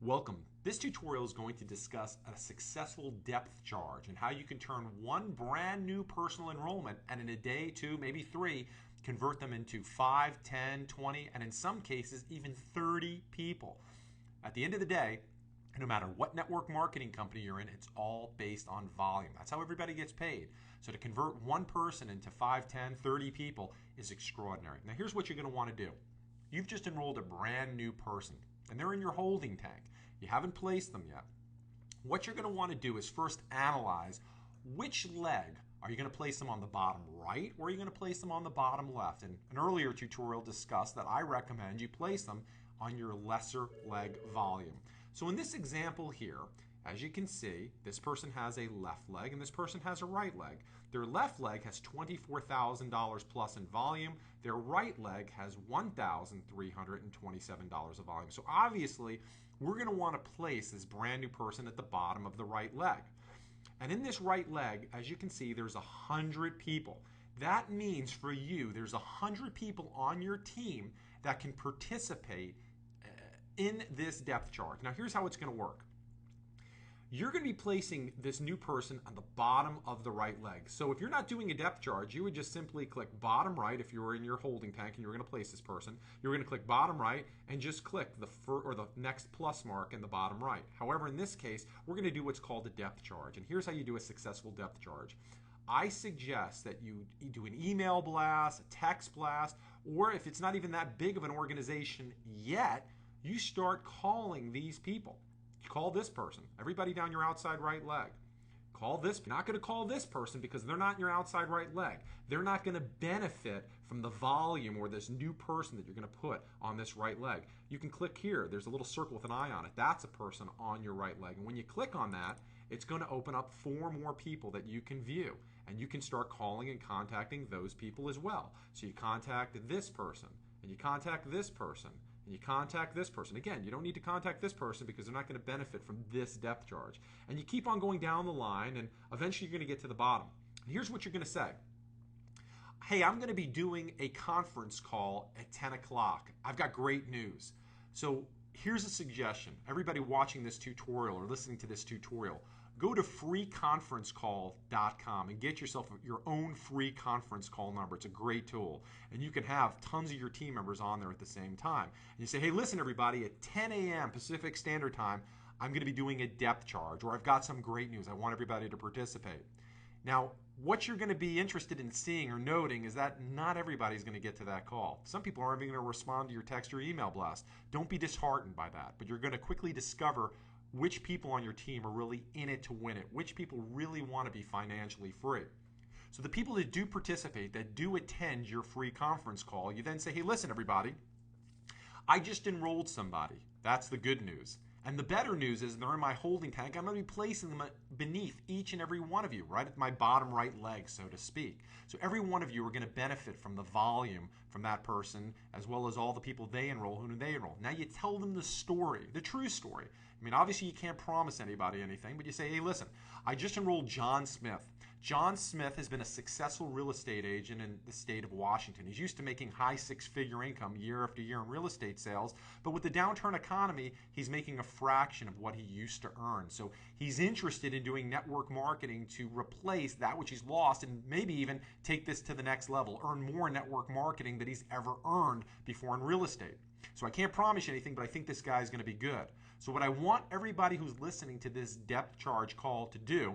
Welcome. This tutorial is going to discuss a successful depth charge and how you can turn one brand new personal enrollment and in a day, two, maybe three, convert them into 5, 10, 20, and in some cases even 30 people. At the end of the day, no matter what network marketing company you're in, it's all based on volume. That's how everybody gets paid. So to convert one person into 5, 10, 30 people is extraordinary. Now here's what you're going to want to do. You've just enrolled a brand new person and they're in your holding tank. You haven't placed them yet. What you're going to want to do is first analyze which leg. Are you going to place them on the bottom right or are you going to place them on the bottom left? And an earlier tutorial discussed that I recommend you place them on your lesser leg volume. So in this example here, as you can see, this person has a left leg and this person has a right leg. Their left leg has $24,000 plus in volume. Their right leg has $1,327 of volume. So obviously, we're going to want to place this brand new person at the bottom of the right leg. And in this right leg, as you can see, there's 100 people. That means for you, there's 100 people on your team that can participate in this depth charge. Now, here's how it's going to work. You're going to be placing this new person on the bottom of the right leg. So if you're not doing a depth charge, you would just simply click bottom right if you were in your holding tank and you were going to place this person. You're going to click bottom right and just click the next plus mark in the bottom right. However, in this case, we're going to do what's called a depth charge. And here's how you do a successful depth charge. I suggest that you do an email blast, a text blast, or if it's not even that big of an organization yet, you start calling these people. Call this person, everybody down your outside right leg. Call this, you're not going to call this person because they're not in your outside right leg. They're not going to benefit from the volume or this new person that you're going to put on this right leg. You can click here, there's a little circle with an eye on it. That's a person on your right leg. And when you click on that, it's going to open up 4 more people that you can view. And you can start calling and contacting those people as well. So you contact this person, and you contact this person, and you contact this person. Again, you don't need to contact this person because they're not going to benefit from this depth charge. And you keep on going down the line, and eventually you're going to get to the bottom. And here's what you're going to say. Hey, I'm going to be doing a conference call at 10 o'clock. I've got great news. So here's a suggestion. Everybody watching this tutorial or listening to this tutorial, go to freeconferencecall.com and get yourself your own free conference call number. It's a great tool. And you can have tons of your team members on there at the same time. And you say, hey, listen, everybody, at 10 a.m. Pacific Standard Time, I'm going to be doing a depth charge, or I've got some great news. I want everybody to participate. Now, what you're going to be interested in seeing or noting is that not everybody's going to get to that call. Some people aren't even going to respond to your text or email blast. Don't be disheartened by that, but you're going to quickly discover which people on your team are really in it to win it, which people really want to be financially free. So the people that do participate, that do attend your free conference call, you then say, hey, listen, everybody, I just enrolled somebody. That's the good news. And the better news is they're in my holding tank. I'm going to be placing them beneath each and every one of you, right at my bottom right leg, so to speak. So every one of you are going to benefit from the volume from that person, as well as all the people they enroll, who they enroll. Now you tell them the story, the true story. I mean, obviously you can't promise anybody anything, but you say, hey, listen, I just enrolled John Smith. John Smith has been a successful real estate agent in the state of Washington. He's used to making high six-figure income year after year in real estate sales, but with the downturn economy, he's making a fraction of what he used to earn. So he's interested in doing network marketing to replace that which he's lost and maybe even take this to the next level, earn more network marketing than he's ever earned before in real estate. So I can't promise you anything, but I think this guy's going to be good. So what I want everybody who's listening to this depth charge call to do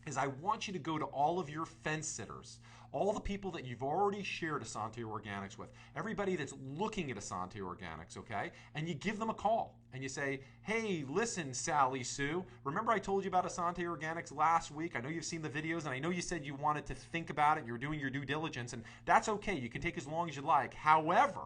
is I want you to go to all of your fence sitters, all the people that you've already shared Essante Organics with, everybody that's looking at Essante Organics, okay? And you give them a call and you say, hey, listen, Sally Sue, remember I told you about Essante Organics last week? I know you've seen the videos and I know you said you wanted to think about it and you're doing your due diligence, and that's okay. You can take as long as you like. However,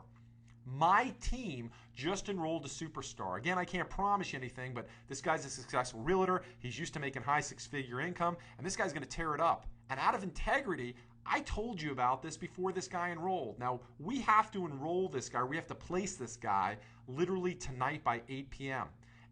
my team just enrolled a superstar. Again, I can't promise you anything, but this guy's a successful realtor. He's used to making high six-figure income, and this guy's going to tear it up. And out of integrity, I told you about this before this guy enrolled. Now, we have to enroll this guy. We have to place this guy literally tonight by 8 p.m.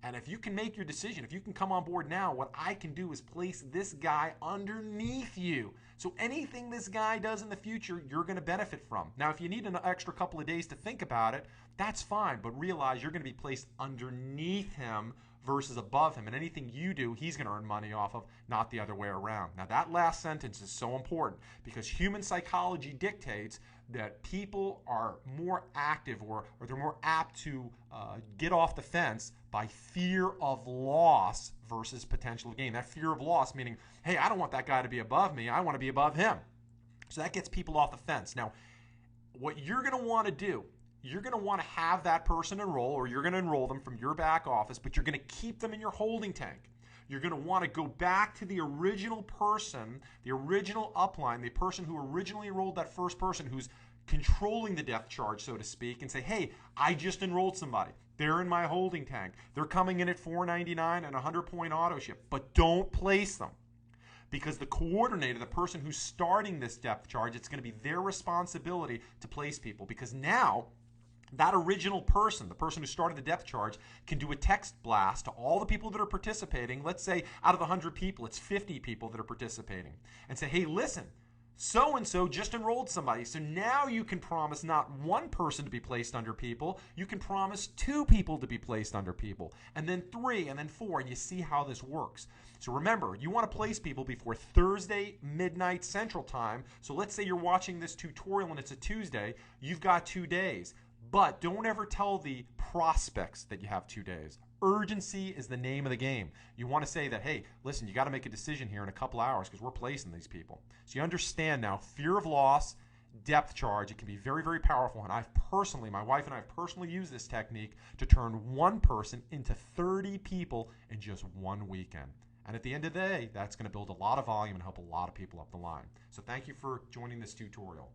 And if you can make your decision, if you can come on board now, what I can do is place this guy underneath you. So anything this guy does in the future, you're going to benefit from. Now, if you need an extra couple of days to think about it, that's fine. But realize you're going to be placed underneath him versus above him. And anything you do, he's going to earn money off of, not the other way around. Now, that last sentence is so important because human psychology dictates that people are more active or they're more apt to get off the fence by fear of loss versus potential gain. That fear of loss meaning, hey, I don't want that guy to be above me. I want to be above him. So that gets people off the fence. Now, what you're going to want to do, you're going to want to have that person enroll, or you're going to enroll them from your back office, but you're going to keep them in your holding tank. You're going to want to go back to the original person, the original upline, the person who originally enrolled that first person who's controlling the depth charge, so to speak, and say, hey, I just enrolled somebody. They're in my holding tank. They're coming in at $4.99 and 100-point auto ship, but don't place them. Because the coordinator, the person who's starting this depth charge, it's going to be their responsibility to place people. Because now, that original person, the person who started the depth charge, can do a text blast to all the people that are participating. Let's say out of the 100 people, it's 50 people that are participating. And say, hey, listen, so-and-so just enrolled somebody. So now you can promise not one person to be placed under people. You can promise 2 people to be placed under people. And then 3, and then 4. And you see how this works. So remember, you want to place people before Thursday, midnight Central Time. So let's say you're watching this tutorial and it's a Tuesday. You've got 2 days. But don't ever tell the prospects that you have 2 days. Urgency is the name of the game. You want to say that, hey, listen, you got to make a decision here in a couple hours because we're placing these people. So you understand now, fear of loss, depth charge, it can be very, very powerful. And my wife and I have personally used this technique to turn one person into 30 people in just one weekend. And at the end of the day, that's going to build a lot of volume and help a lot of people up the line. So thank you for joining this tutorial.